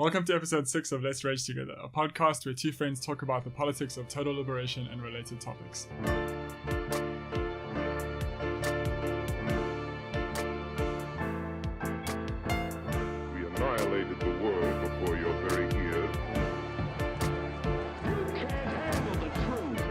Welcome to episode 6 of Let's Rage Together, a podcast where two friends talk about the politics of total liberation and related topics. We annihilated the world before your very ears. You can't handle the truth.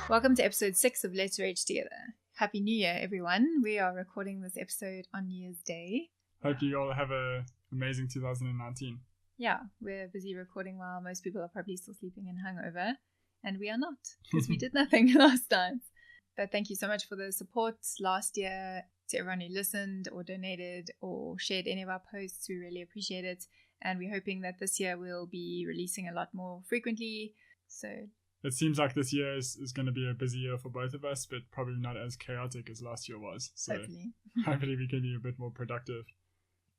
Welcome to episode 6 of Let's Rage Together. Happy New Year, everyone. We are recording this episode on New Year's Day. Hope you all have an amazing 2019. Yeah, we're busy recording while most people are probably still sleeping and hungover. And we are not, because we did nothing last time. But thank you so much for the support last year, to everyone who listened or donated or shared any of our posts. We really appreciate it. And we're hoping that this year we'll be releasing a lot more frequently. So it seems like this year is going to be a busy year for both of us, but probably not as chaotic as last year was. So hopefully we can be a bit more productive.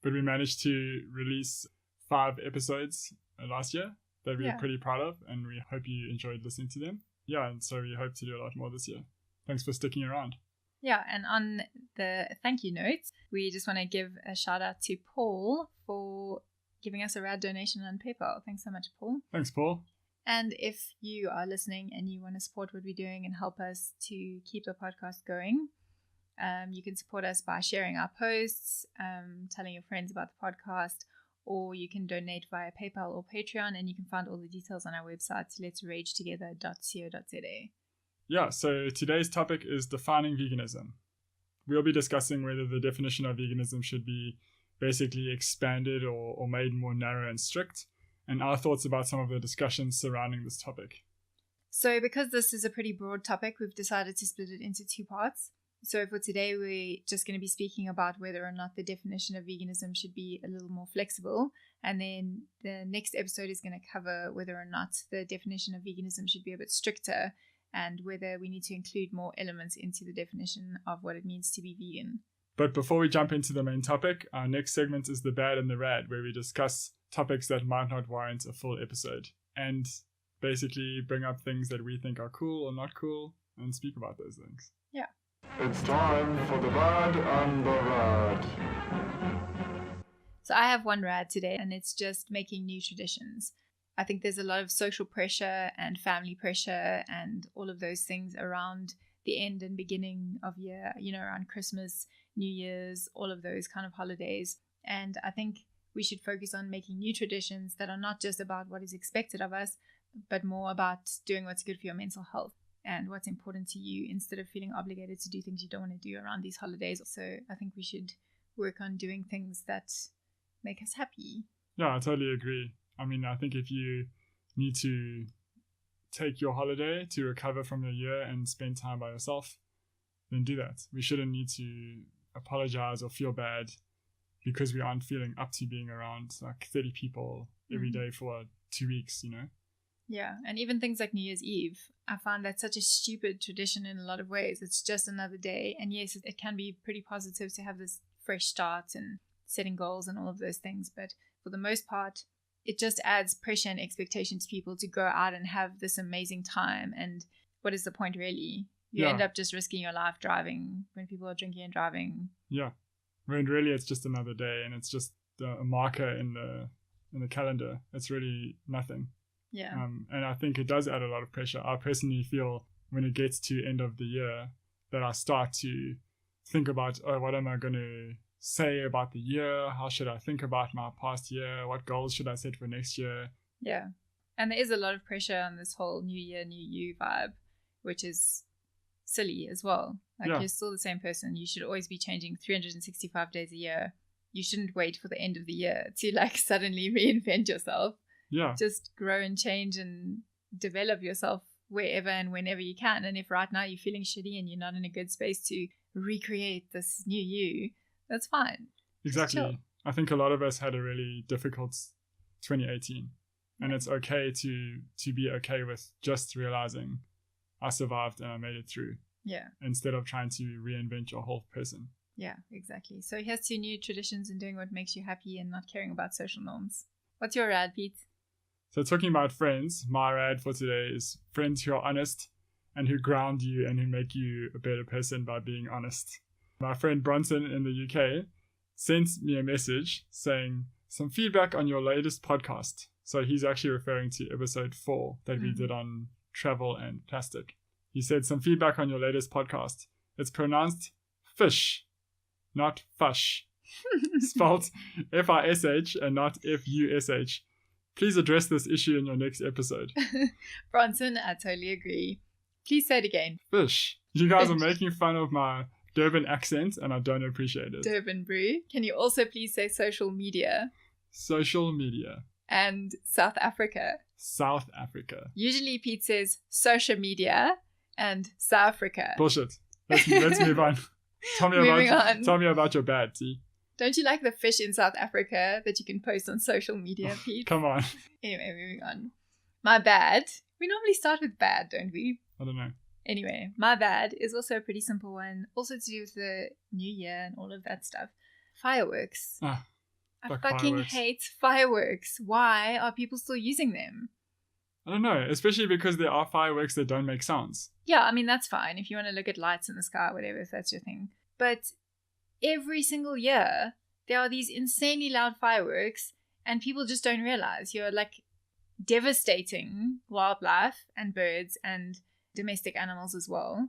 But we managed to release 5 episodes last year that we were pretty proud of, and we hope you enjoyed listening to them. Yeah, and so we hope to do a lot more this year. Thanks for sticking around. Yeah, and on the thank you notes, we just want to give a shout out to Paul for giving us a rad donation on PayPal. Thanks so much, Paul. Thanks, Paul. And if you are listening and you want to support what we're doing and help us to keep the podcast going, you can support us by sharing our posts, telling your friends about the podcast, or you can donate via PayPal or Patreon, and you can find all the details on our website, letsragetogether.co.za. Yeah, so today's topic is defining veganism. We'll be discussing whether the definition of veganism should be basically expanded or made more narrow and strict, and our thoughts about some of the discussions surrounding this topic. So because this is a pretty broad topic, we've decided to split it into 2 parts. So for today, we're just going to be speaking about whether or not the definition of veganism should be a little more flexible. And then the next episode is going to cover whether or not the definition of veganism should be a bit stricter, and whether we need to include more elements into the definition of what it means to be vegan. But before we jump into the main topic, our next segment is the Bad and the Rad, where we discuss topics that might not warrant a full episode, and basically bring up things that we think are cool or not cool, and speak about those things. Yeah. It's time for the Bad and the Rad. So I have one rad today, and it's just making new traditions. I think there's a lot of social pressure and family pressure and all of those things around the end and beginning of year, around Christmas, New Year's, all of those kind of holidays. And I think we should focus on making new traditions that are not just about what is expected of us, but more about doing what's good for your mental health and what's important to you, instead of feeling obligated to do things you don't want to do around these holidays. So I think we should work on doing things that make us happy. Yeah, I totally agree. I mean, I think if you need to take your holiday to recover from the year and spend time by yourself, then do that. We shouldn't need to apologize or feel bad because we aren't feeling up to being around like 30 people every day for 2 weeks, Yeah, and even things like New Year's Eve, I find that such a stupid tradition in a lot of ways. It's just another day. And yes, it can be pretty positive to have this fresh start and setting goals and all of those things. But for the most part, it just adds pressure and expectation to people to go out and have this amazing time. And what is the point, really? You end up just risking your life driving when people are drinking and driving. Yeah. When really it's just another day, and it's just a marker in the calendar. It's really nothing. Yeah. And I think it does add a lot of pressure. I personally feel when it gets to end of the year that I start to think about, what am I going to say about the year? How should I think about my past year? What goals should I set for next year? Yeah. And there is a lot of pressure on this whole new year, new you vibe, which is silly as well. You're still the same person. You should always be changing 365 days a year. You shouldn't wait for the end of the year to suddenly reinvent yourself. Yeah. Just grow and change and develop yourself wherever and whenever you can. And if right now you're feeling shitty and you're not in a good space to recreate this new you, that's fine. Exactly. I think a lot of us had a really difficult 2018, and it's okay to be okay with just realizing I survived and I made it through. Yeah. Instead of trying to reinvent your whole person. Yeah, exactly. So here's to new traditions and doing what makes you happy and not caring about social norms. What's your rad, Pete? So talking about friends, my rad for today is friends who are honest and who ground you and who make you a better person by being honest. My friend Bronson in the UK sent me a message saying some feedback on your latest podcast. So he's actually referring to episode 4 that we did on travel and plastic. He said some feedback on your latest podcast. It's pronounced fish, not fush. Spelled F-I-S-H and not F-U-S-H. Please address this issue in your next episode. Bronson, I totally agree. Please say it again. Fish. You guys are making fun of my Durban accent and I don't appreciate it. Durban brew. Can you also please say social media? Social media. And South Africa. South Africa. Usually Pete says social media and South Africa. Bullshit. Let's move on. Tell me about your bad, T. Don't you like the fish in South Africa that you can post on social media, Pete? Come on. Anyway, moving on. My bad. We normally start with bad, don't we? I don't know. Anyway, my bad is also a pretty simple one. Also to do with the new year and all of that stuff. Fireworks. I fucking hate fireworks. Why are people still using them? I don't know. Especially because there are fireworks that don't make sounds. Yeah, I mean, that's fine. If you want to look at lights in the sky, whatever, if that's your thing. But every single year, there are these insanely loud fireworks and people just don't realize you're like devastating wildlife and birds and domestic animals as well.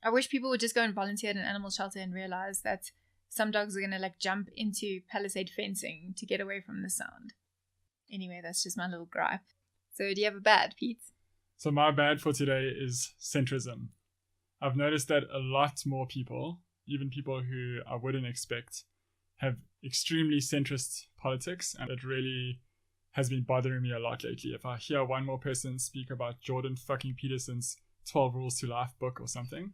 I wish people would just go and volunteer at an animal shelter and realize that some dogs are going to like jump into palisade fencing to get away from the sound. Anyway, that's just my little gripe. So do you have a bad, Pete? So my bad for today is centrism. I've noticed that a lot more people, even people who I wouldn't expect, have extremely centrist politics, and it really has been bothering me a lot lately. If I hear one more person speak about Jordan fucking Peterson's 12 Rules to Life book or something,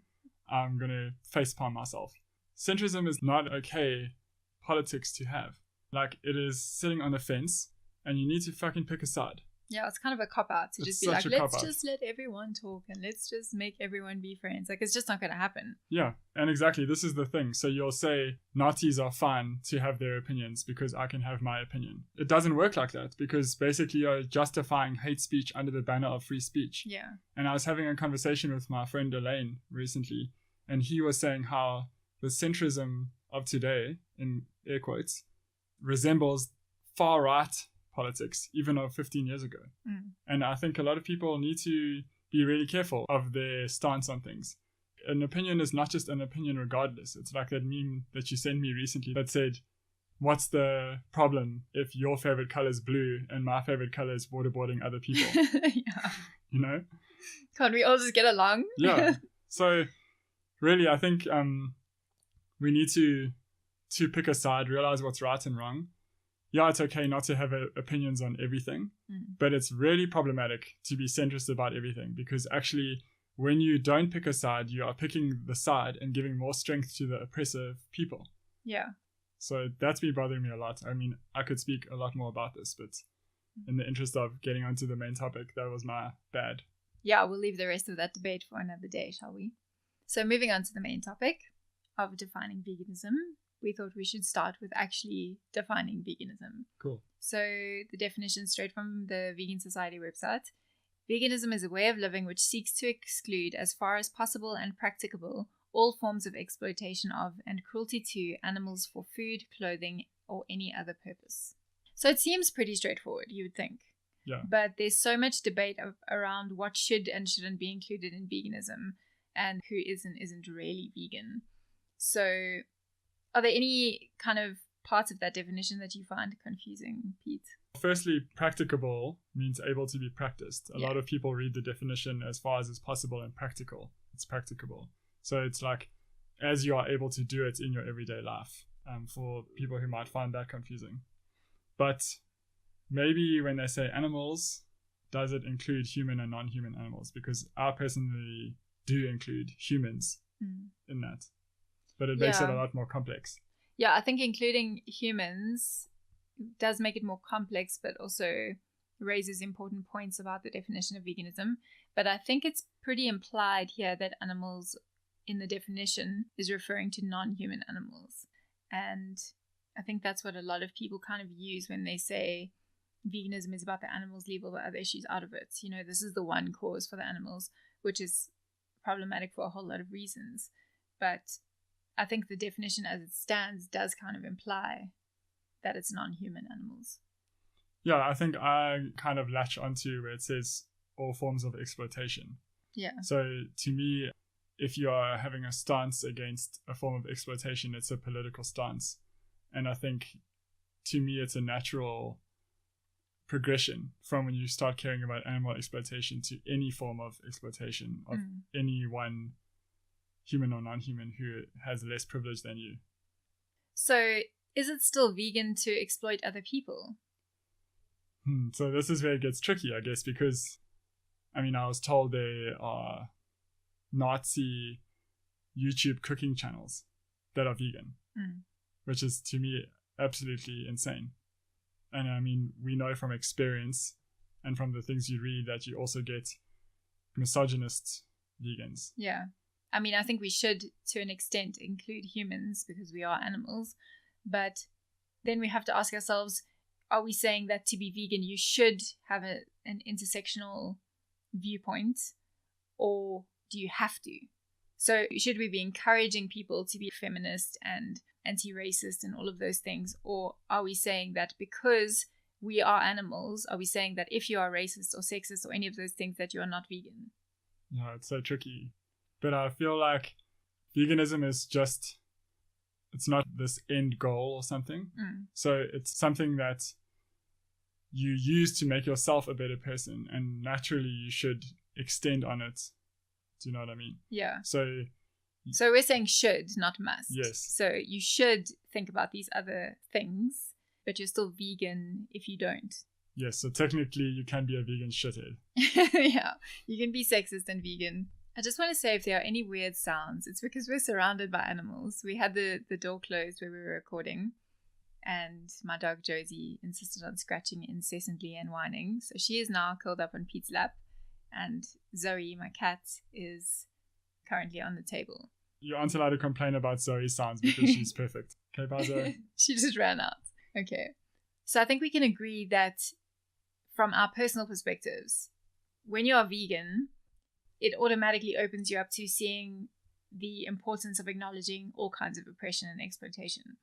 I'm going to facepalm myself. Centrism is not okay politics to have. Like, it is sitting on the fence, and you need to fucking pick a side. Yeah, it's kind of a cop-out to just be like, let's just let everyone talk and let's just make everyone be friends. Like, it's just not going to happen. Yeah, and exactly, this is the thing. So you'll say Nazis are fine to have their opinions because I can have my opinion. It doesn't work like that because basically you're justifying hate speech under the banner of free speech. Yeah. And I was having a conversation with my friend Elaine recently, and he was saying how the centrism of today, in air quotes, resembles far-right politics, even of 15 years ago. And I think a lot of people need to be really careful of their stance on things. An opinion is not just an opinion regardless. It's like that meme that you sent me recently that said, what's the problem if your favorite color is blue and my favorite color is waterboarding other people? Yeah. You know? Can't we all just get along? Yeah. So really, I think we need to pick a side, realize what's right and wrong. Yeah, it's okay not to have opinions on everything, but it's really problematic to be centrist about everything because actually when you don't pick a side, you are picking the side and giving more strength to the oppressive people. Yeah. So that's been bothering me a lot. I mean, I could speak a lot more about this, but in the interest of getting onto the main topic, that was my bad. Yeah, we'll leave the rest of that debate for another day, shall we? So moving on to the main topic of defining veganism. We thought we should start with actually defining veganism. Cool. So the definition straight from the Vegan Society website. Veganism is a way of living which seeks to exclude, as far as possible and practicable, all forms of exploitation of and cruelty to animals for food, clothing, or any other purpose. So it seems pretty straightforward, you would think. Yeah. But there's so much debate around what should and shouldn't be included in veganism and who is and isn't really vegan. So are there any kind of parts of that definition that you find confusing, Pete? Firstly, practicable means able to be practiced. A lot of people read the definition as far as it's possible and practical. It's practicable. So it's like, as you are able to do it in your everyday life, for people who might find that confusing. But maybe when they say animals, does it include human and non-human animals? Because I personally do include humans in that. But it makes it a lot more complex. Yeah, I think including humans does make it more complex, but also raises important points about the definition of veganism. But I think it's pretty implied here that animals in the definition is referring to non-human animals. And I think that's what a lot of people kind of use when they say veganism is about the animals, leave all the other issues out of it. You know, this is the one cause for the animals, which is problematic for a whole lot of reasons. But I think the definition as it stands does kind of imply that it's non-human animals. Yeah, I think I kind of latch onto where it says all forms of exploitation. Yeah. So to me, if you are having a stance against a form of exploitation, it's a political stance. And I think to me, it's a natural progression from when you start caring about animal exploitation to any form of exploitation of anyone, human or non-human, who has less privilege than you. So is it still vegan to exploit other people? So this is where it gets tricky, I guess, because, I mean, I was told there are Nazi YouTube cooking channels that are vegan, which is, to me, absolutely insane. And I mean, we know from experience and from the things you read that you also get misogynist vegans. Yeah. I mean, I think we should, to an extent, include humans because we are animals. But then we have to ask ourselves, are we saying that to be vegan, you should have an intersectional viewpoint, or do you have to? So should we be encouraging people to be feminist and anti-racist and all of those things? Or are we saying that because we are animals, are we saying that if you are racist or sexist or any of those things that you are not vegan? Yeah, it's so tricky. But I feel like veganism is just, it's not this end goal or something. So it's something that you use to make yourself a better person, and naturally you should extend on it. Do you know what I mean? Yeah. So we're saying should, not must. Yes. So you should think about these other things, but you're still vegan if you don't. Yes, so technically you can be a vegan shithead. Yeah, you can be sexist and vegan. I just want to say, if there are any weird sounds, it's because we're surrounded by animals. We had the door closed where we were recording, and my dog Josie insisted on scratching incessantly and whining. So she is now curled up on Pete's lap, and Zoe, my cat, is currently on the table. You aren't allowed to complain about Zoe's sounds because she's perfect. Okay, bye Zoe. She just ran out. Okay. So I think we can agree that from our personal perspectives, when you are vegan, it automatically opens you up to seeing the importance of acknowledging all kinds of oppression and exploitation.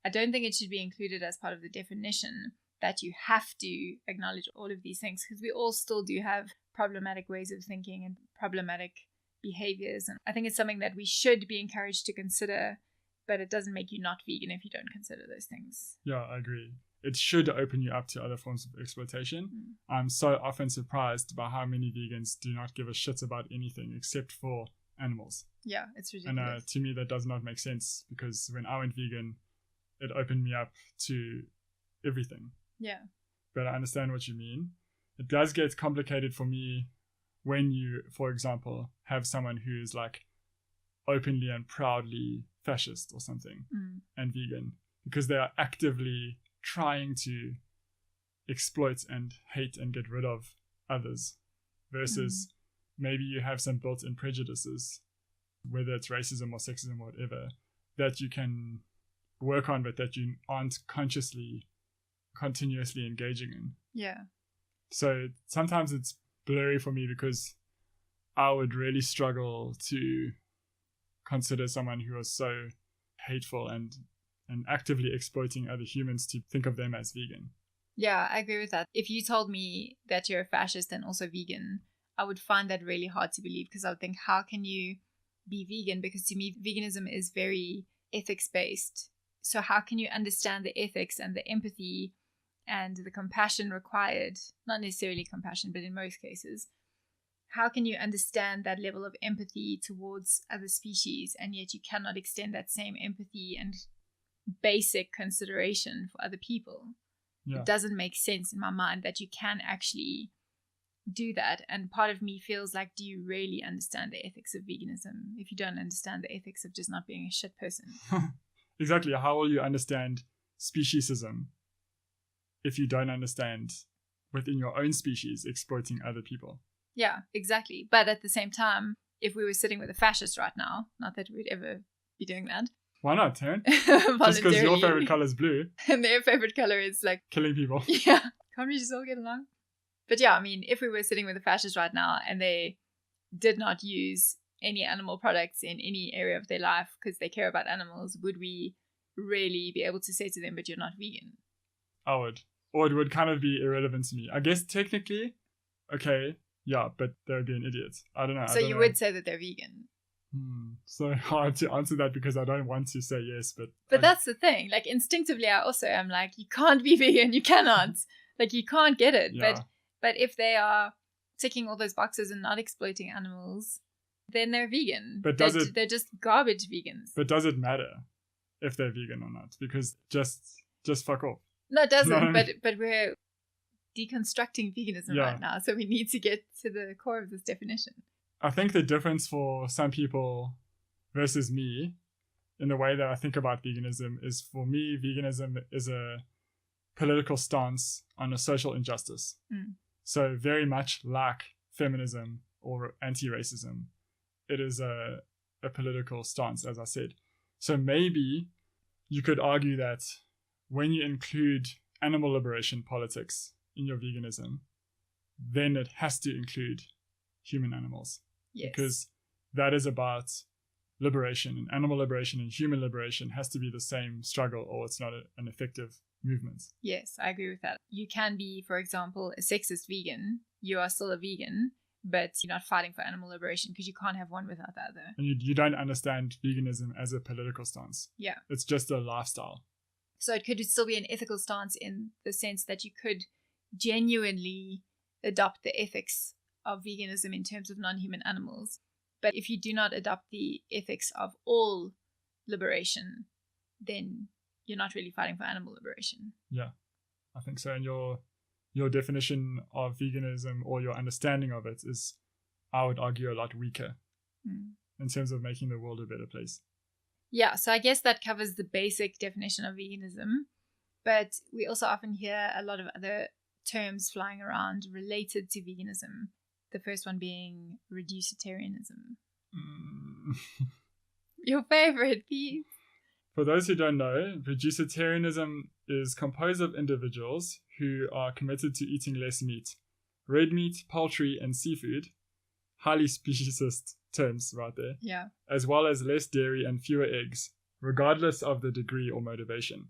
I don't think it should be included as part of the definition that you have to acknowledge all of these things, because we all still do have problematic ways of thinking and problematic behaviors. And I think it's something that we should be encouraged to consider, but it doesn't make you not vegan if you don't consider those things. Yeah, I agree. It should open you up to other forms of exploitation. I'm so often surprised by how many vegans do not give a shit about anything except for animals. Yeah, it's ridiculous. And to me, that does not make sense, because when I went vegan, it opened me up to everything. Yeah. But I understand what you mean. It does get complicated for me when you, for example, have someone who is like openly and proudly fascist or something and vegan, because they are actively trying to exploit and hate and get rid of others, versus maybe you have some built-in prejudices, whether it's racism or sexism or whatever, that you can work on, but that you aren't continuously engaging in. Yeah. So sometimes it's blurry for me, because I would really struggle to consider someone who was so hateful and actively exploiting other humans to think of them as vegan. Yeah, I agree with that. If you told me that you're a fascist and also vegan, I would find that really hard to believe, because I would think, how can you be vegan? Because to me, veganism is very ethics-based. So how can you understand the ethics and the empathy and the compassion required? Not necessarily compassion, but in most cases. How can you understand that level of empathy towards other species, and yet you cannot extend that same empathy and basic consideration for other people? Yeah. It doesn't make sense in my mind that you can actually do that. And part of me feels like, do you really understand the ethics of veganism if you don't understand the ethics of just not being a shit person? Exactly. How will you understand speciesism if you don't understand within your own species exploiting other people? Yeah, exactly. But at the same time, if we were sitting with a fascist right now, not that we'd ever be doing that. Why not, Taryn? Just because your favorite color is blue. And their favorite color is like... killing people. Yeah. Can't we just all get along? But yeah, I mean, if we were sitting with a fascist right now and they did not use any animal products in any area of their life because they care about animals, would we really be able to say to them, but you're not vegan? I would. Or it would kind of be irrelevant to me. I guess technically, okay, yeah, but they would be an idiot. I don't know. So you would say that they're vegan? So hard to answer that because I don't want to say yes, but that's the thing. Like instinctively, I also am like, you can't be vegan. You cannot. Like you can't get it. Yeah. But if they are ticking all those boxes and not exploiting animals, then they're vegan. But they're just garbage vegans. But does it matter if they're vegan or not? Because just fuck off. No, it doesn't. No. But we're deconstructing veganism right now, so we need to get to the core of this definition. I think the difference for some people versus me in the way that I think about veganism is, for me, veganism is a political stance on a social injustice. So very much like feminism or anti-racism, it is a political stance, as I said. So maybe you could argue that when you include animal liberation politics in your veganism, then it has to include human animals. Yes. Because that is about liberation, and animal liberation and human liberation has to be the same struggle, or it's not an effective movement. Yes, I agree with that. You can be, for example, a sexist vegan. You are still a vegan, but you're not fighting for animal liberation because you can't have one without the other. And you don't understand veganism as a political stance. Yeah. It's just a lifestyle. So it could still be an ethical stance in the sense that you could genuinely adopt the ethics of veganism in terms of non-human animals. But if you do not adopt the ethics of all liberation, then you're not really fighting for animal liberation. Yeah, I think so. And your definition of veganism, or your understanding of it, is, I would argue, a lot weaker in terms of making the world a better place. Yeah, so I guess that covers the basic definition of veganism. But we also often hear a lot of other terms flying around related to veganism. The first one being Reducetarianism. Your favorite, Pete? For those who don't know, Reducetarianism is composed of individuals who are committed to eating less meat. Red meat, poultry, and seafood, highly speciesist terms right there, yeah, as well as less dairy and fewer eggs, regardless of the degree or motivation.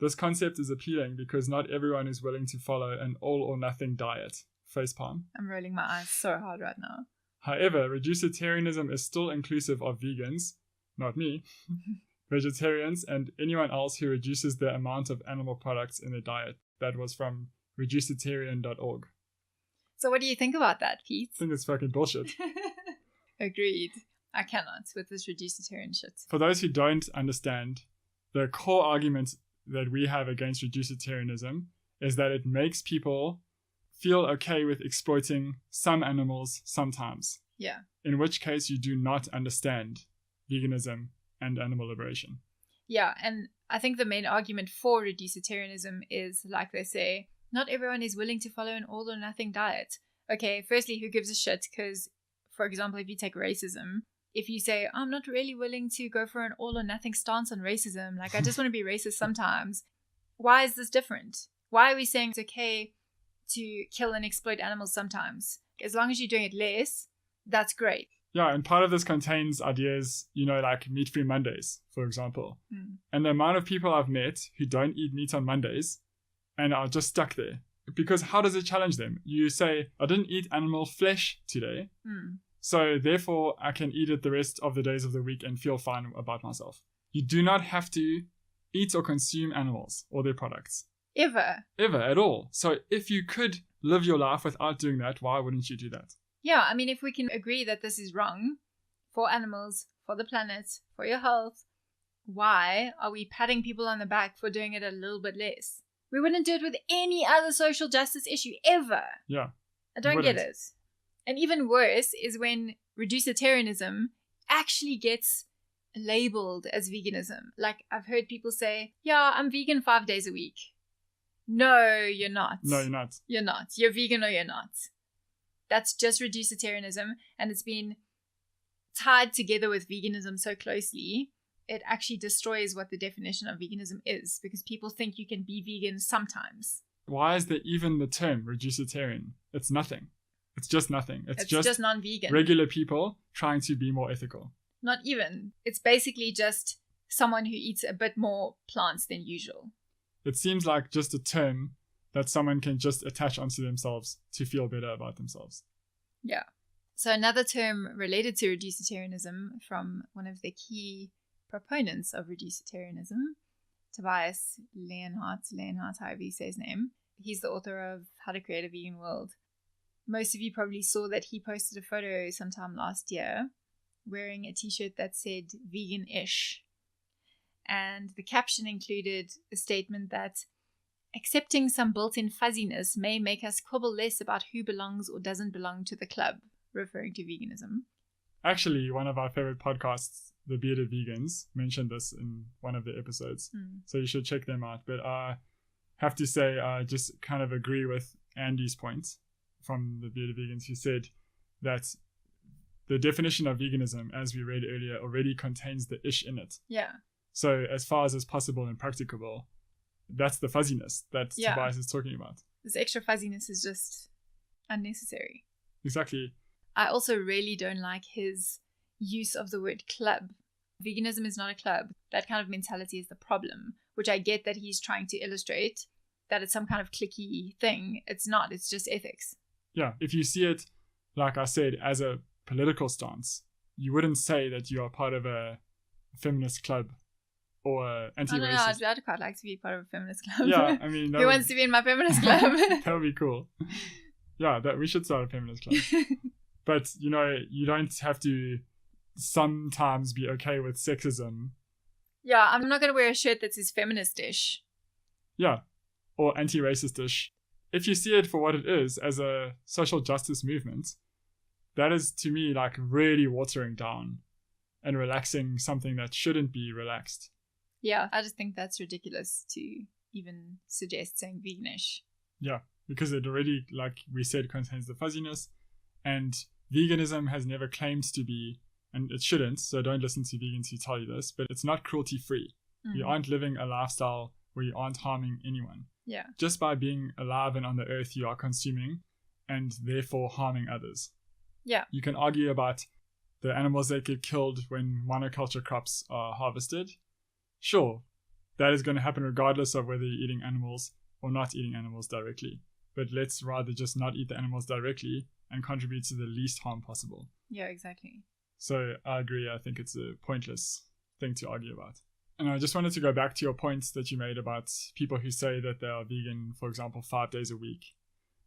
This concept is appealing because not everyone is willing to follow an all-or-nothing diet. Facepalm. I'm rolling my eyes so hard right now. However, Reducetarianism is still inclusive of vegans, not me, vegetarians, and anyone else who reduces the amount of animal products in their diet. That was from reducetarian.org. So what do you think about that, Pete? I think it's fucking bullshit. Agreed. I cannot with this Reducetarian shit. For those who don't understand, the core argument that we have against Reducetarianism is that it makes people feel okay with exploiting some animals sometimes. Yeah. In which case you do not understand veganism and animal liberation. Yeah, and I think the main argument for Reducetarianism is, like they say, not everyone is willing to follow an all or nothing diet. Okay, firstly, who gives a shit? Because, for example, if you take racism, if you say, I'm not really willing to go for an all or nothing stance on racism, like I just want to be racist sometimes, why is this different? Why are we saying it's okay to kill and exploit animals sometimes? As long as you're doing it less, that's great. Yeah, and part of this contains ideas, like meat-free Mondays, for example. And the amount of people I've met who don't eat meat on Mondays and are just stuck there. Because how does it challenge them? You say, I didn't eat animal flesh today, so therefore I can eat it the rest of the days of the week and feel fine about myself. You do not have to eat or consume animals or their products. Ever at all. So if you could live your life without doing that, why wouldn't you do that? Yeah, I mean, if we can agree that this is wrong for animals, for the planet, for your health, why are we patting people on the back for doing it a little bit less? We wouldn't do it with any other social justice issue ever. Yeah. I don't get it. And even worse is when Reducetarianism actually gets labeled as veganism. Like, I've heard people say, yeah, I'm vegan 5 days a week. No, you're not. No, you're not. You're not. You're vegan or you're not. That's just Reducetarianism, and it's been tied together with veganism so closely, it actually destroys what the definition of veganism is, because people think you can be vegan sometimes. Why is there even the term Reducetarian? It's nothing. It's just nothing. It's just non-vegan. Regular people trying to be more ethical. Not even. It's basically just someone who eats a bit more plants than usual. It seems like just a term that someone can just attach onto themselves to feel better about themselves. Yeah. So another term related to Reducetarianism from one of the key proponents of Reducetarianism, Tobias Leonhardt, however you say his name. He's the author of How to Create a Vegan World. Most of you probably saw that he posted a photo sometime last year wearing a t-shirt that said vegan-ish. And the caption included a statement that accepting some built-in fuzziness may make us quibble less about who belongs or doesn't belong to the club, referring to veganism. Actually, one of our favorite podcasts, The Bearded Vegans, mentioned this in one of the episodes. So you should check them out. But I have to say, I just kind of agree with Andy's point from The Bearded Vegans, who said that the definition of veganism, as we read earlier, already contains the ish in it. Yeah. So as far as is possible and practicable, that's the fuzziness that Tobias is talking about. This extra fuzziness is just unnecessary. Exactly. I also really don't like his use of the word club. Veganism is not a club. That kind of mentality is the problem, which I get that he's trying to illustrate that it's some kind of cliquey thing. It's not. It's just ethics. Yeah. If you see it, like I said, as a political stance, you wouldn't say that you are part of a feminist club or anti-racist. I'd quite like to be part of a feminist club. Yeah, I mean... Who wants to be in my feminist club? That would be cool. Yeah, we should start a feminist club. But, you don't have to sometimes be okay with sexism. Yeah, I'm not going to wear a shirt that says feminist-ish. Yeah, or anti-racist-ish. If you see it for what it is, as a social justice movement, that is, to me, like really watering down and relaxing something that shouldn't be relaxed. Yeah, I just think that's ridiculous to even suggest saying veganish. Yeah, because it already, like we said, contains the fuzziness. And veganism has never claimed to be, and it shouldn't, so don't listen to vegans who tell you this, but it's not cruelty-free. You aren't living a lifestyle where you aren't harming anyone. Yeah. Just by being alive and on the earth, you are consuming and therefore harming others. Yeah. You can argue about the animals that get killed when monoculture crops are harvested. Sure, that is going to happen regardless of whether you're eating animals or not eating animals directly. But let's rather just not eat the animals directly and contribute to the least harm possible. Yeah, exactly. So I agree. I think it's a pointless thing to argue about. And I just wanted to go back to your points that you made about people who say that they are vegan, for example, 5 days a week,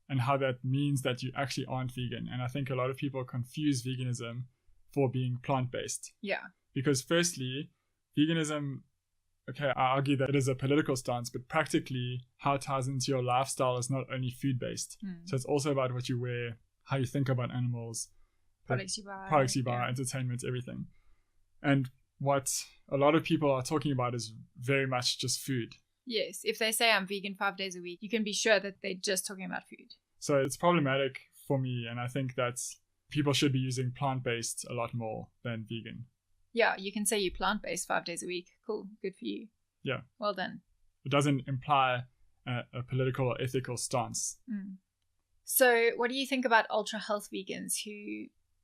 and how that means that you actually aren't vegan. And I think a lot of people confuse veganism for being plant-based. Yeah. Because firstly, veganism, okay, I argue that it is a political stance, but practically how it ties into your lifestyle is not only food-based. So it's also about what you wear, how you think about animals, products you buy, entertainment, everything. And what a lot of people are talking about is very much just food. Yes, if they say I'm vegan 5 days a week, you can be sure that they're just talking about food. So it's problematic for me, and I think that people should be using plant-based a lot more than vegan. Yeah, you can say you're plant-based 5 days a week. Cool, good for you. Yeah. Well done. It doesn't imply a political or ethical stance. So what do you think about ultra-health vegans who...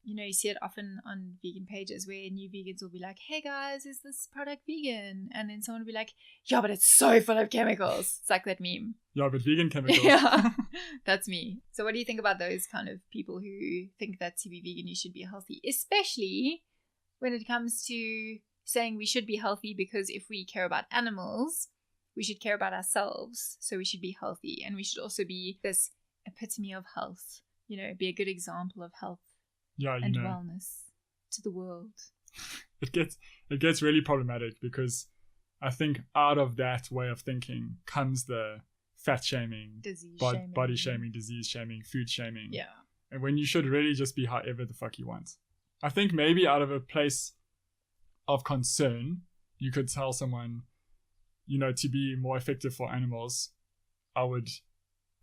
you see it often on vegan pages where new vegans will be like, hey guys, is this product vegan? And then someone will be like, yeah, but it's so full of chemicals. It's like that meme. Yeah, but vegan chemicals. Yeah, that's me. So what do you think about those kind of people who think that to be vegan, you should be healthy? Especially when it comes to saying we should be healthy because if we care about animals, we should care about ourselves. So we should be healthy. And we should also be this epitome of health, be a good example of health. Yeah, and wellness to the world. It gets really problematic because I think out of that way of thinking comes the fat shaming, body shaming, disease shaming, food shaming. Yeah. And when you should really just be however the fuck you want. I think maybe out of a place of concern, you could tell someone, to be more effective for animals, I would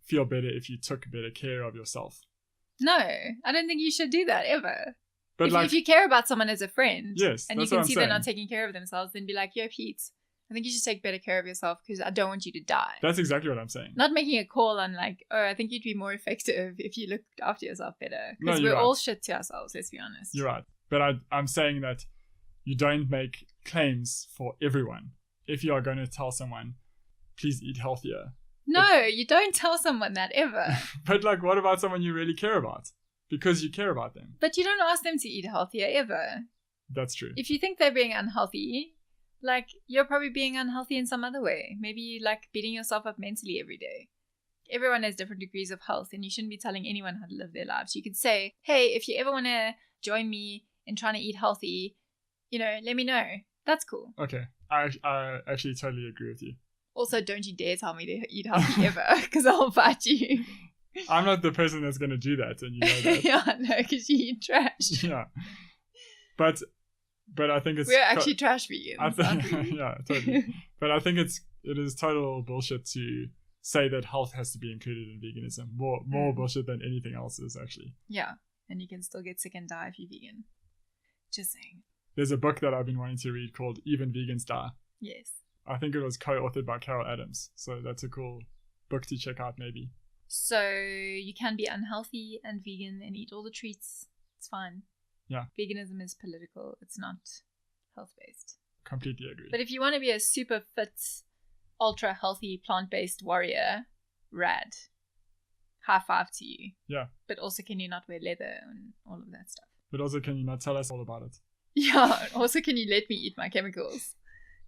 feel better if you took better care of yourself. No, I don't think you should do that ever. But if you care about someone as a friend, yes, and you can see they're not taking care of themselves, then be like, yo, Pete, I think you should take better care of yourself because I don't want you to die. That's exactly what I'm saying. Not making a call on like, oh, I think you'd be more effective if you looked after yourself better. Because No, you're we're right. all shit to ourselves, let's be honest. You're right. But I'm saying that you don't make claims for everyone. If you are going to tell someone, please eat healthier. No, you don't tell someone that ever. But like, what about someone you really care about? Because you care about them. But you don't ask them to eat healthier ever. That's true. If you think they're being unhealthy, like, you're probably being unhealthy in some other way. Maybe you like beating yourself up mentally every day. Everyone has different degrees of health, and you shouldn't be telling anyone how to live their lives. You could say, hey, if you ever want to join me in trying to eat healthy, let me know. That's cool. Okay. I actually totally agree with you. Also, don't you dare tell me to eat healthy ever, because I'll fight you. I'm not the person that's going to do that, and you know that. Yeah, no, because you eat trash. Yeah. But I think it's... We're actually trash vegans, aren't we? Yeah, totally. But I think it is total bullshit to say that health has to be included in veganism. More bullshit than anything else is, actually. Yeah, and you can still get sick and die if you're vegan. Just saying. There's a book that I've been wanting to read called Even Vegans Die. Yes. I think it was co-authored by Carol Adams. So that's a cool book to check out, maybe. So you can be unhealthy and vegan and eat all the treats. It's fine. Yeah. Veganism is political. It's not health-based. Completely agree. But if you want to be a super fit, ultra healthy, plant-based warrior, rad. High five to you. Yeah. But also, can you not wear leather and all of that stuff? But also, can you not tell us all about it? Yeah. Also, can you let me eat my chemicals?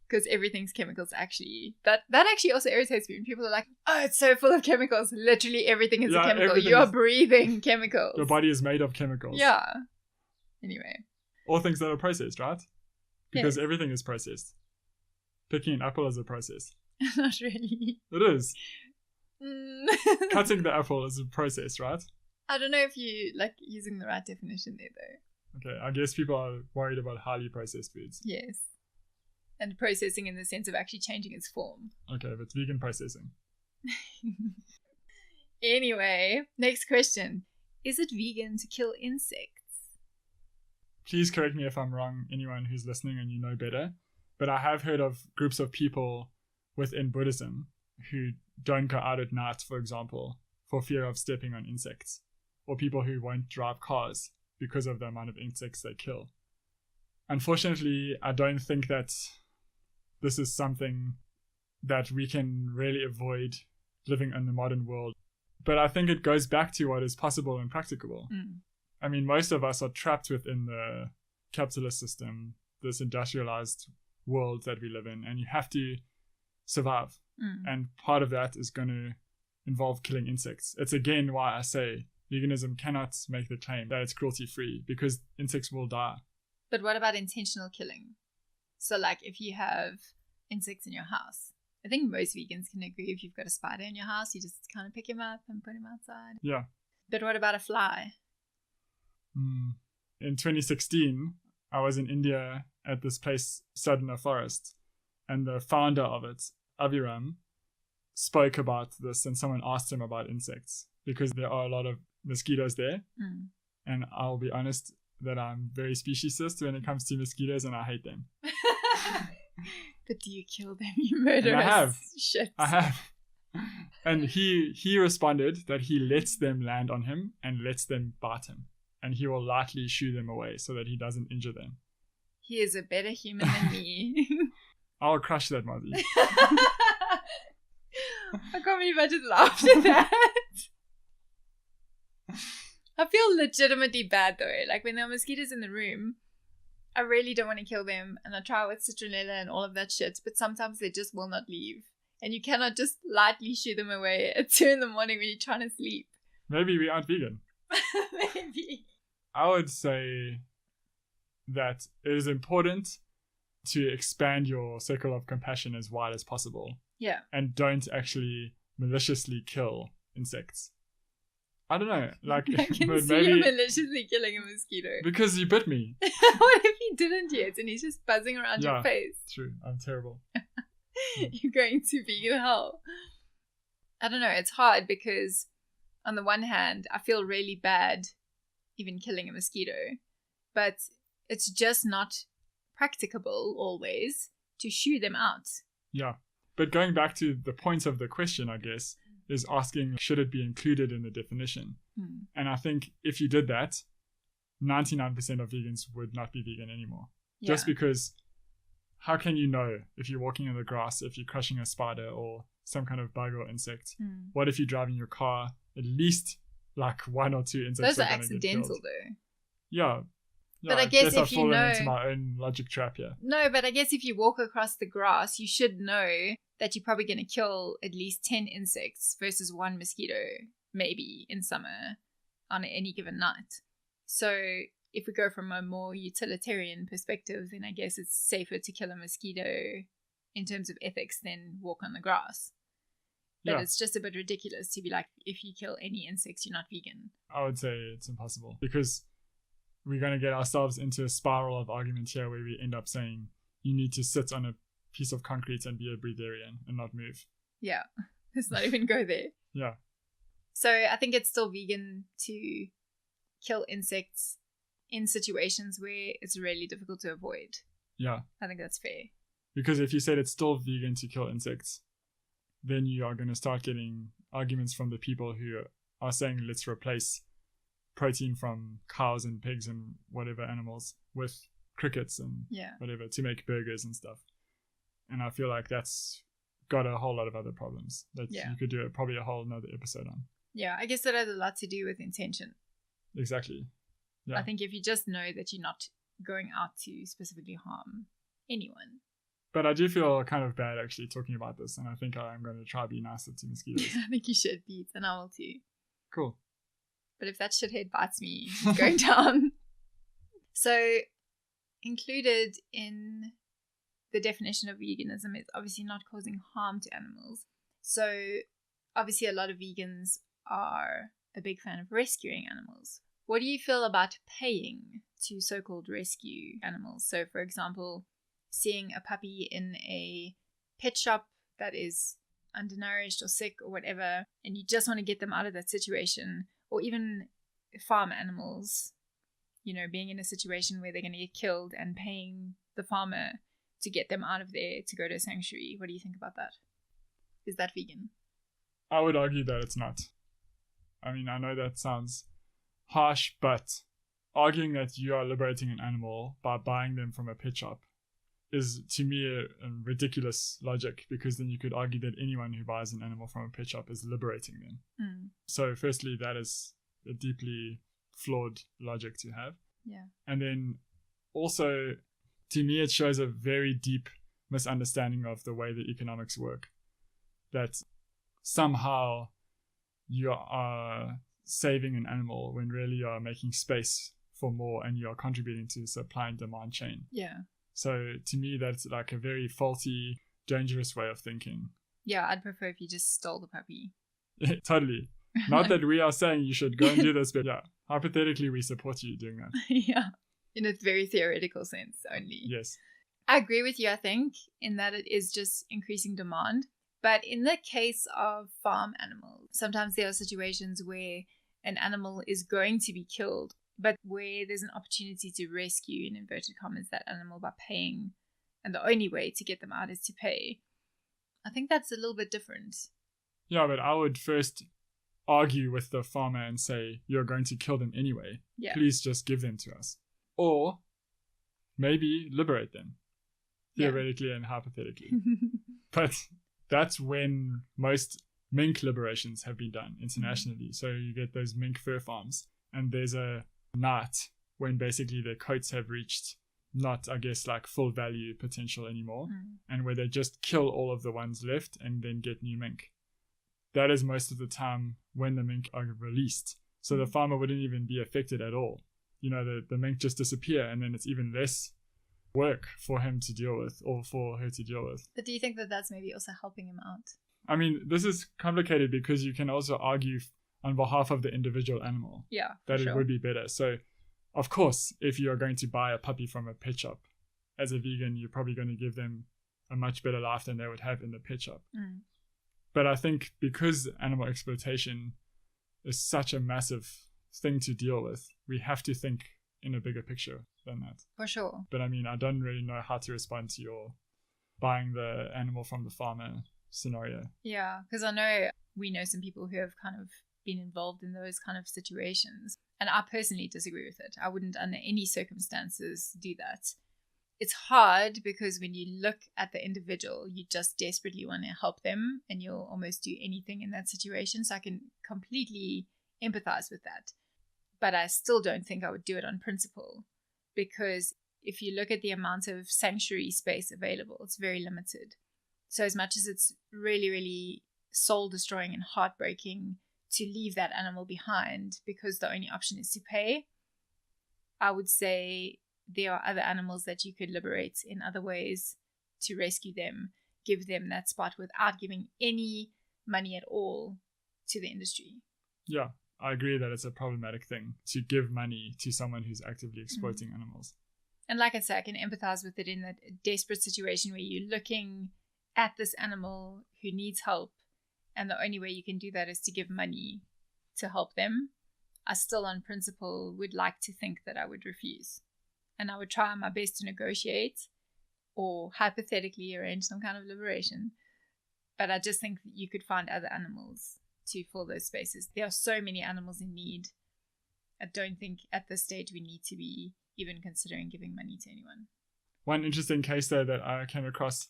Because everything's chemicals, actually. That actually also irritates me when people are like, oh, it's so full of chemicals. Literally everything is a chemical. You are breathing chemicals. Your body is made of chemicals. Yeah. Anyway. All things that are processed, right? Because everything is processed. Picking an apple is a process. Not really. It is. Cutting the apple is a process, right? I don't know if you like using the right definition there, though. Okay, I guess people are worried about highly processed foods. Yes. And processing in the sense of actually changing its form. Okay, but it's vegan processing. Anyway, next question. Is it vegan to kill insects? Please correct me if I'm wrong, anyone who's listening and you know better. But I have heard of groups of people within Buddhism who don't go out at night, for example, for fear of stepping on insects. Or people who won't drive cars because of the amount of insects they kill. Unfortunately, I don't think that this is something that we can really avoid living in the modern world. But I think it goes back to what is possible and practicable. I mean, most of us are trapped within the capitalist system, this industrialized world that we live in, and you have to survive. And part of that is going to involve killing insects. It's again why I say veganism cannot make the claim that it's cruelty-free, because insects will die. But what about intentional killing? So like if you have insects in your house, I think most vegans can agree if you've got a spider in your house, you just kind of pick him up and put him outside. Yeah. But what about a fly? In 2016, I was in India at this place, Sadhana Forest, and the founder of it, Aviram, spoke about this, and someone asked him about insects because there are a lot of mosquitoes there. And I'll be honest that I'm very speciesist when it comes to mosquitoes, and I hate them. But do you kill them, you murderous? And I have. Shit. I have. And he responded that he lets them land on him and lets them bite him. And he will lightly shoo them away so that he doesn't injure them. He is a better human than me. I'll crush that, Mozzie. I can't believe I just laughed at that. I feel legitimately bad though. Like when there are mosquitoes in the room, I really don't want to kill them, and I try with citronella and all of that shit, but sometimes they just will not leave. And you cannot just lightly shoo them away at 2 a.m. when you're trying to sleep. Maybe we aren't vegan. Maybe. I would say that it is important to expand your circle of compassion as wide as possible. Yeah. And don't actually maliciously kill insects. I don't know. Like, I can but see maybe you maliciously killing a mosquito. because you bit me. What if he didn't yet and he's just buzzing around your face? True. I'm terrible. You're going to vegan hell. I don't know. It's hard because on the one hand, I feel really bad even killing a mosquito, but it's just not practicable always to shoo them out. Yeah. But going back to the point of the question, I guess, is asking, should it be included in the definition? And I think if you did that, 99% of vegans would not be vegan anymore. Yeah. Just because how can you know if you're walking in the grass, if you're crushing a spider or some kind of bug or insect? What if you're driving your car? At least like 1 or 2 insects. Those are accidental though. Yeah. But I guess I've if you fallen know... into my own logic trap here. No, but I guess if you walk across the grass, you should know that you're probably going to kill at least 10 insects versus 1 mosquito, maybe, in summer on any given night. So if we go from a more utilitarian perspective, then I guess it's safer to kill a mosquito in terms of ethics than walk on the grass. But it's just a bit ridiculous to be like, if you kill any insects, you're not vegan. I would say it's impossible because we're going to get ourselves into a spiral of argument here where we end up saying you need to sit on a piece of concrete and be a breatharian and not move. Yeah, let's not even go there. Yeah. So I think it's still vegan to kill insects in situations where it's really difficult to avoid. Yeah. I think that's fair. Because if you said it's still vegan to kill insects, then you are going to start getting arguments from the people who are saying let's replace protein from cows and pigs and whatever animals with crickets and whatever to make burgers and stuff. And I feel like that's got a whole lot of other problems that you could do probably a whole another episode on. Yeah, I guess that has a lot to do with intention. Exactly. Yeah. I think if you just know that you're not going out to specifically harm anyone. But I do feel kind of bad actually talking about this, and I think I'm going to try to be nicer to mosquitoes. I think you should be, and I will too. Cool. But if that shithead bites me, it's going down. So, included in the definition of veganism is obviously not causing harm to animals. So, obviously, a lot of vegans are a big fan of rescuing animals. What do you feel about paying to so-called rescue animals? So, for example, seeing a puppy in a pet shop that is undernourished or sick or whatever, and you just want to get them out of that situation, or even farm animals, you know, being in a situation where they're going to get killed and paying the farmer to get them out of there to go to a sanctuary. What do you think about that? Is that vegan? I would argue that it's not. I mean, I know that sounds harsh, but arguing that you are liberating an animal by buying them from a pet shop is, to me, a ridiculous logic, because then you could argue that anyone who buys an animal from a pet shop is liberating them. So firstly, that is a deeply flawed logic to have. Yeah. And then also, to me, it shows a very deep misunderstanding of the way that economics work. That somehow you are saving an animal when really you are making space for more and you are contributing to the supply and demand chain. Yeah. So to me, that's like a very faulty, dangerous way of thinking. Yeah, I'd prefer if you just stole the puppy. Totally. Not that we are saying you should go and do this, but yeah, hypothetically, we support you doing that. Yeah, in a very theoretical sense only. Yes. I agree with you, I think, in that it is just increasing demand. But in the case of farm animals, sometimes there are situations where an animal is going to be killed, but where there's an opportunity to rescue, in inverted commas, that animal by paying, and the only way to get them out is to pay. I think that's a little bit different. Yeah, but I would first argue with the farmer and say, you're going to kill them anyway. Yeah. Please just give them to us. Or maybe liberate them, theoretically and hypothetically. But that's when most mink liberations have been done internationally. So you get those mink fur farms, and there's a night when basically their coats have reached not, I guess, like full value potential anymore, and where they just kill all of the ones left and then get new mink. That is most of the time when the mink are released. So the farmer wouldn't even be affected at all. You know, the mink just disappear, and then it's even less work for him to deal with, or for her to deal with. But do you think that that's maybe also helping him out? I mean, this is complicated because you can also argue on behalf of the individual animal that it would be better. So, of course, if you're going to buy a puppy from a pet shop, as a vegan, you're probably going to give them a much better life than they would have in the pet shop. But I think because animal exploitation is such a massive thing to deal with, we have to think in a bigger picture than that. For sure. But I mean, I don't really know how to respond to your buying the animal from the farmer scenario. Yeah, because I know we know some people who have kind of been involved in those kind of situations. And I personally disagree with it. I wouldn't under any circumstances do that. It's hard because when you look at the individual, you just desperately want to help them and you'll almost do anything in that situation. So I can completely empathize with that. But I still don't think I would do it on principle, because if you look at the amount of sanctuary space available, it's very limited. So as much as it's really, really soul destroying and heartbreaking to leave that animal behind because the only option is to pay, I would say there are other animals that you could liberate in other ways to rescue them, give them that spot without giving any money at all to the industry. Yeah, I agree that it's a problematic thing to give money to someone who's actively exploiting animals. And like I said, I can empathize with it in that desperate situation where you're looking at this animal who needs help, and the only way you can do that is to give money to help them. I still, on principle, would like to think that I would refuse. And I would try my best to negotiate or hypothetically arrange some kind of liberation. But I just think that you could find other animals to fill those spaces. There are so many animals in need. I don't think at this stage we need to be even considering giving money to anyone. One interesting case though that I came across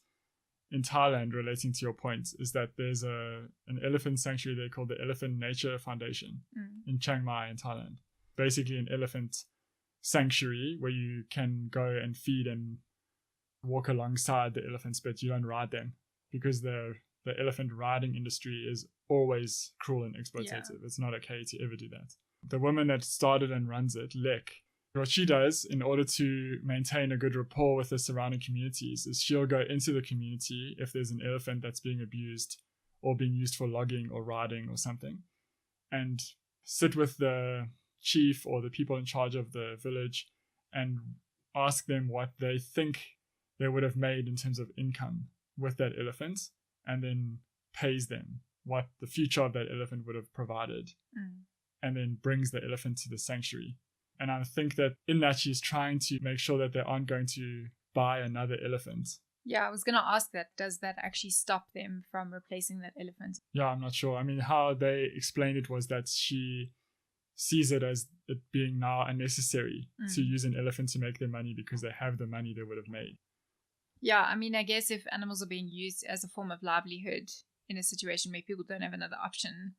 in Thailand relating to your point is that there's an elephant sanctuary there called the Elephant Nature Foundation in Chiang Mai in Thailand. Basically an elephant sanctuary where you can go and feed and walk alongside the elephants, but you don't ride them, because the elephant riding industry is always cruel and exploitative. Yeah. It's not okay to ever do that. The woman that started and runs it, Lek, what she does in order to maintain a good rapport with the surrounding communities is she'll go into the community if there's an elephant that's being abused or being used for logging or riding or something, and sit with the chief or the people in charge of the village and ask them what they think they would have made in terms of income with that elephant, and then pays them what the future of that elephant would have provided, and then brings the elephant to the sanctuary. And I think that in that she's trying to make sure that they aren't going to buy another elephant. Yeah, I was going to ask that. Does that actually stop them from replacing that elephant? Yeah, I'm not sure. I mean, how they explained it was that she sees it as it being now unnecessary to use an elephant to make their money because they have the money they would have made. Yeah, I mean, I guess if animals are being used as a form of livelihood in a situation where people don't have another option,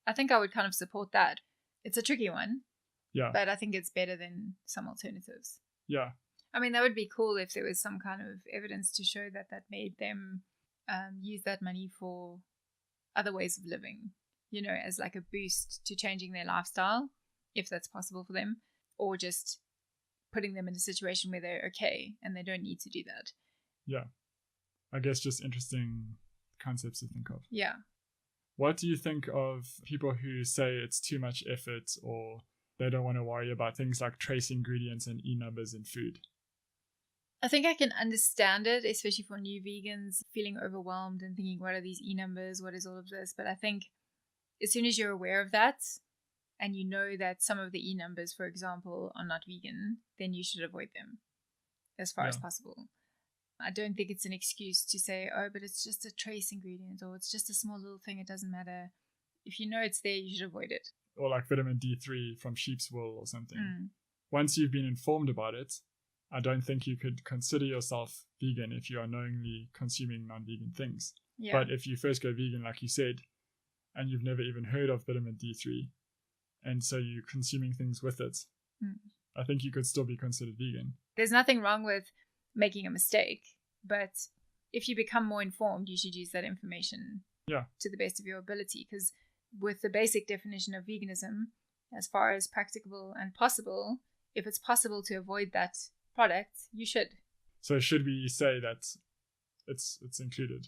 I think I would kind of support that. It's a tricky one. Yeah. But I think it's better than some alternatives. Yeah. I mean, that would be cool if there was some kind of evidence to show that that made them use that money for other ways of living, you know, as like a boost to changing their lifestyle, if that's possible for them, or just putting them in a situation where they're okay and they don't need to do that. Yeah. I guess just interesting concepts to think of. Yeah. What do you think of people who say it's too much effort or they don't want to worry about things like trace ingredients and e-numbers in food? I think I can understand it, especially for new vegans feeling overwhelmed and thinking, what are these e-numbers? What is all of this? But I think as soon as you're aware of that and you know that some of the e-numbers, for example, are not vegan, then you should avoid them as far as possible. I don't think it's an excuse to say, oh, but it's just a trace ingredient or it's just a small little thing. It doesn't matter. If you know it's there, you should avoid it. Or like vitamin D3 from sheep's wool or something. Once you've been informed about it, I don't think you could consider yourself vegan if you are knowingly consuming non-vegan things. Yeah. But if you first go vegan, like you said, and you've never even heard of vitamin D3, and so you're consuming things with it, I think you could still be considered vegan. There's nothing wrong with making a mistake, but if you become more informed, you should use that information to the best of your ability, because with the basic definition of veganism, as far as practicable and possible, if it's possible to avoid that product, you should. So should we say that it's included?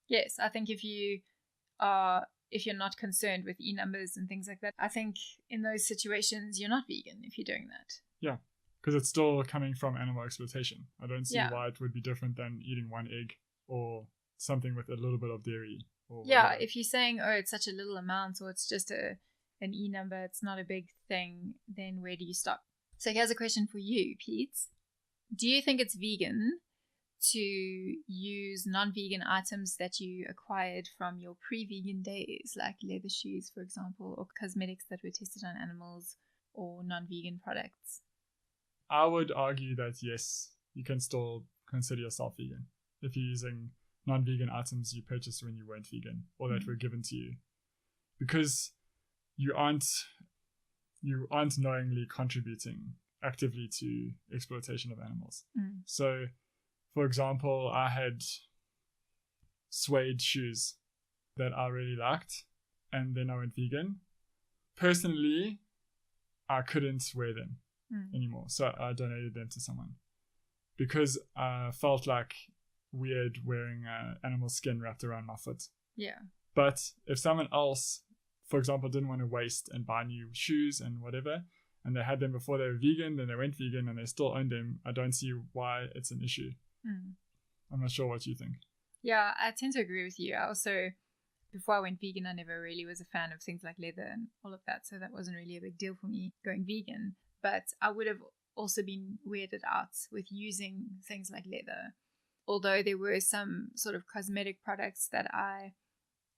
Yes, I think if you're not concerned with e-numbers and things like that, I think in those situations you're not vegan if you're doing that. Yeah, because it's still coming from animal exploitation. I don't see why it would be different than eating one egg or something with a little bit of dairy. Yeah, if you're saying, oh, it's such a little amount or it's just an e-number, it's not a big thing, then where do you stop? So here's a question for you, Pete. Do you think it's vegan to use non-vegan items that you acquired from your pre-vegan days, like leather shoes, for example, or cosmetics that were tested on animals, or non-vegan products? I would argue that yes, you can still consider yourself vegan if you're using non-vegan items you purchased when you weren't vegan or that were given to you, because you aren't knowingly contributing actively to exploitation of animals. So, for example, I had suede shoes that I really liked, and then I went vegan. Personally, I couldn't wear them anymore, so I donated them to someone because I felt like weird wearing animal skin wrapped around my foot. Yeah. But if someone else, for example, didn't want to waste and buy new shoes and whatever, and they had them before they were vegan, then they went vegan and they still owned them, I don't see why it's an issue. I'm not sure what you think. Yeah, I tend to agree with you. I also, before I went vegan, I never really was a fan of things like leather and all of that, so that wasn't really a big deal for me going vegan. But I would have also been weirded out with using things like leather, although there were some sort of cosmetic products that I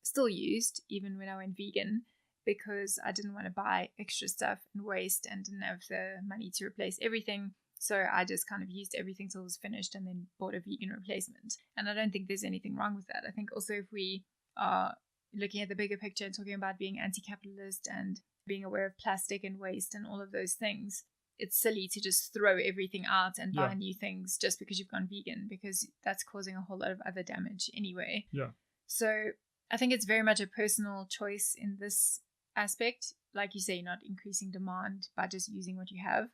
still used even when I went vegan, because I didn't want to buy extra stuff and waste and didn't have the money to replace everything. So I just kind of used everything till it was finished and then bought a vegan replacement. And I don't think there's anything wrong with that. I think also if we are looking at the bigger picture and talking about being anti-capitalist and being aware of plastic and waste and all of those things, it's silly to just throw everything out and buy new things just because you've gone vegan, because that's causing a whole lot of other damage anyway. Yeah. So I think it's very much a personal choice in this aspect. Like you say, you're not increasing demand by just using what you have.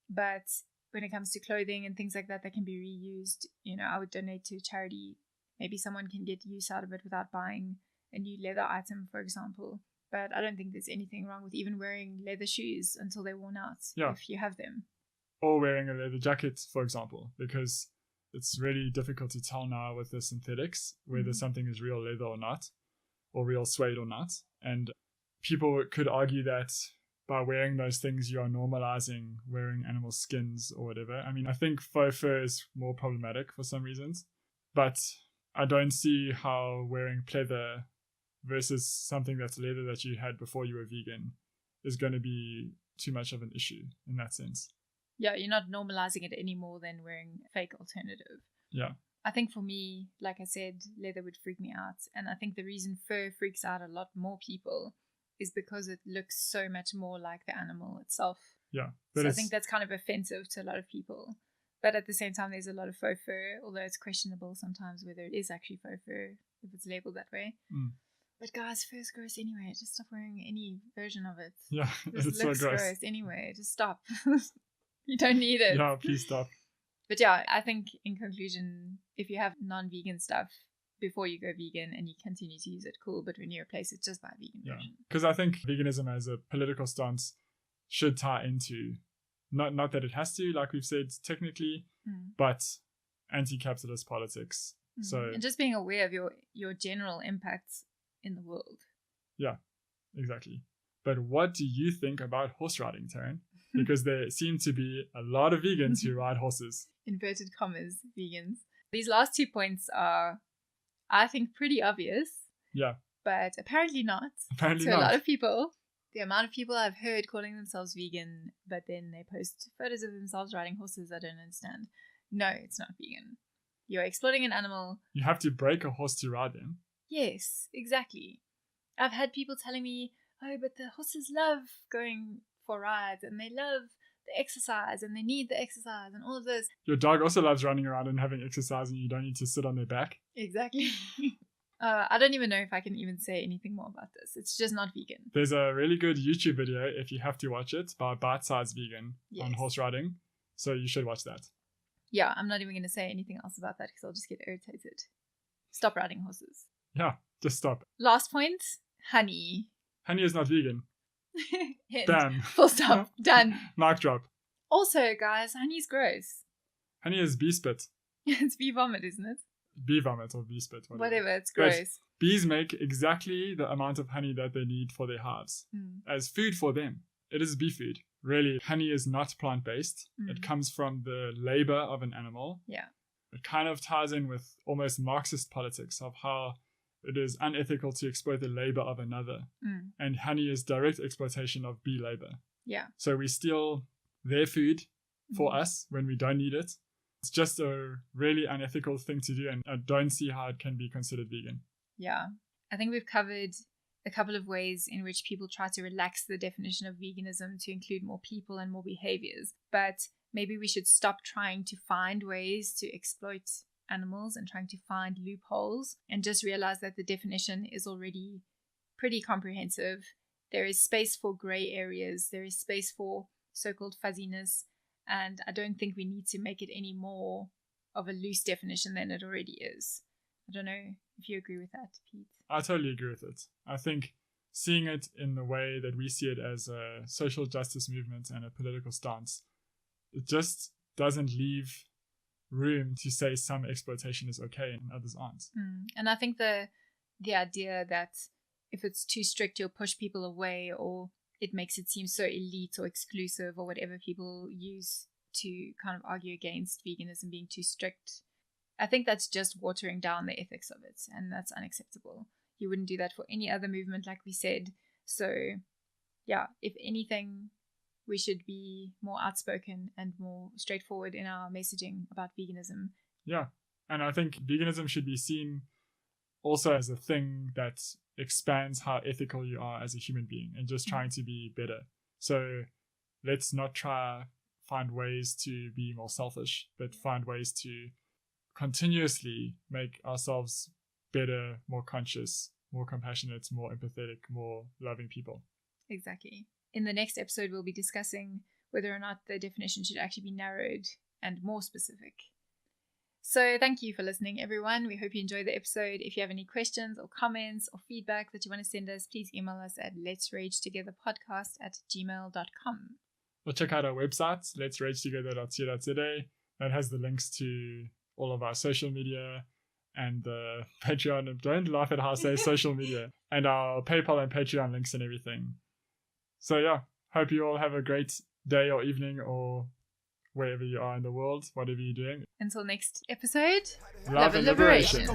But when it comes to clothing and things like that can be reused, I would donate to charity. Maybe someone can get use out of it without buying a new leather item, for example. But I don't think there's anything wrong with even wearing leather shoes until they're worn out if you have them. Or wearing a leather jacket, for example, because it's really difficult to tell now with the synthetics whether something is real leather or not, or real suede or not. And people could argue that by wearing those things, you are normalizing wearing animal skins or whatever. I mean, I think faux fur is more problematic for some reasons, but I don't see how wearing pleather versus something that's leather that you had before you were vegan is going to be too much of an issue in that sense. Yeah, you're not normalizing it any more than wearing a fake alternative. Yeah. I think for me, like I said, leather would freak me out. And I think the reason fur freaks out a lot more people is because it looks so much more like the animal itself. Yeah. So I think that's kind of offensive to a lot of people. But at the same time, there's a lot of faux fur, although it's questionable sometimes whether it is actually faux fur if it's labeled that way. But guys, fur's gross anyway. Just stop wearing any version of it. Yeah, it looks so gross anyway. Just stop. You don't need it. Yeah, please stop. But yeah, I think in conclusion, if you have non-vegan stuff before you go vegan and you continue to use it, cool. But when you replace it, just buy a vegan version. Because I think veganism as a political stance should tie into, not that it has to, like we've said, technically, but anti-capitalist politics. So and just being aware of your general impacts in the world. Yeah, exactly. But what do you think about horse riding, Taryn? Because there seem to be a lot of vegans who ride horses. Inverted commas, vegans. These last 2 points are, I think, pretty obvious. Yeah. But apparently not. Apparently to not. A lot of people. The amount of people I've heard calling themselves vegan, but then they post photos of themselves riding horses, I don't understand. No, it's not vegan. You're exploiting an animal. You have to break a horse to ride them. Yes, exactly. I've had people telling me, oh, but the horses love going for rides and they love the exercise and they need the exercise and all of this. Your dog also loves running around and having exercise and you don't need to sit on their back. Exactly. I don't even know if I can even say anything more about this. It's just not vegan. There's a really good YouTube video, if you have to watch it, by Bite Size Vegan on horse riding. So you should watch that. Yeah, I'm not even going to say anything else about that because I'll just get irritated. Stop riding horses. Yeah, just stop. Last point, honey. Honey is not vegan. Damn. Full stop. Done. Mic drop. Also, guys, honey's gross. Honey is bee spit. It's bee vomit, isn't it? Bee vomit or bee spit. Whatever, it's gross. But bees make exactly the amount of honey that they need for their hives as food for them. It is bee food. Really, honey is not plant-based. It comes from the labor of an animal. Yeah. it kind of ties in with almost Marxist politics of how it is unethical to exploit the labor of another. And honey is direct exploitation of bee labor. Yeah. So we steal their food for us when we don't need it. It's just a really unethical thing to do, and I don't see how it can be considered vegan. Yeah. I think we've covered a couple of ways in which people try to relax the definition of veganism to include more people and more behaviors. But maybe we should stop trying to find ways to exploit animals and trying to find loopholes, and just realize that the definition is already pretty comprehensive. There is space for gray areas. There is space for so-called fuzziness. And I don't think we need to make it any more of a loose definition than it already is. I don't know if you agree with that, Pete. I totally agree with it. I think seeing it in the way that we see it as a social justice movement and a political stance, it just doesn't leave room to say some exploitation is okay and others aren't. And I think the idea that if it's too strict, you'll push people away, or it makes it seem so elite or exclusive, or whatever people use to kind of argue against veganism being too strict. I think that's just watering down the ethics of it, and that's unacceptable. You wouldn't do that for any other movement, like we said. So, yeah, if anything, we should be more outspoken and more straightforward in our messaging about veganism. Yeah, and I think veganism should be seen also as a thing that expands how ethical you are as a human being and just trying to be better. So let's not try find ways to be more selfish, but find ways to continuously make ourselves better, more conscious, more compassionate, more empathetic, more loving people. Exactly. In the next episode, we'll be discussing whether or not the definition should actually be narrowed and more specific. So thank you for listening, everyone. We hope you enjoyed the episode. If you have any questions or comments or feedback that you want to send us, please email us at letsragetogetherpodcast@gmail.com. Or check out our website, letsragetogether.co.za. That has the links to all of our social media and the Patreon. Don't laugh at how I say social media. And our PayPal and Patreon links and everything. So yeah, hope you all have a great day or evening or wherever you are in the world, whatever you're doing. Until next episode, Love and liberation.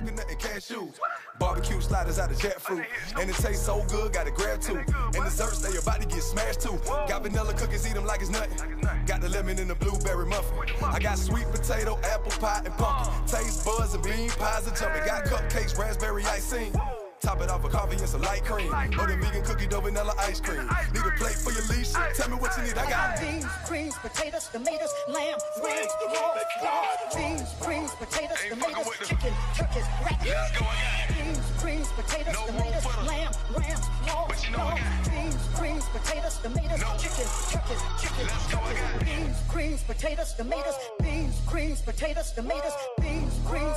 Barbecue sliders out of jackfruit. And it tastes so good, gotta grab two. And desserts, they about to get smashed too. Got vanilla cookies, eat them like it's nothing. Got the lemon and the blueberry muffin. I got sweet potato, apple pie, and pumpkin. Taste buds and bean pies are jumping. Got cupcakes, raspberry icing. Top it off with coffee and some light cream. Or the vegan cookie dough vanilla ice cream. Need a plate for your leash? Tell me what you need, I got beans, greens, potatoes, tomatoes, lamb, rams, pork, beans, greens, potatoes, tomatoes, chicken, turkeys, rat. Let's go again. Beans, greens, potatoes, No room tomatoes, for the- lamb, rams, pork, But you know I got- beans, greens, potatoes, tomatoes, No. chicken, turkeys, Let's go again. beans, greens, potatoes, tomatoes, beans, greens, potatoes, tomatoes, beans, greens,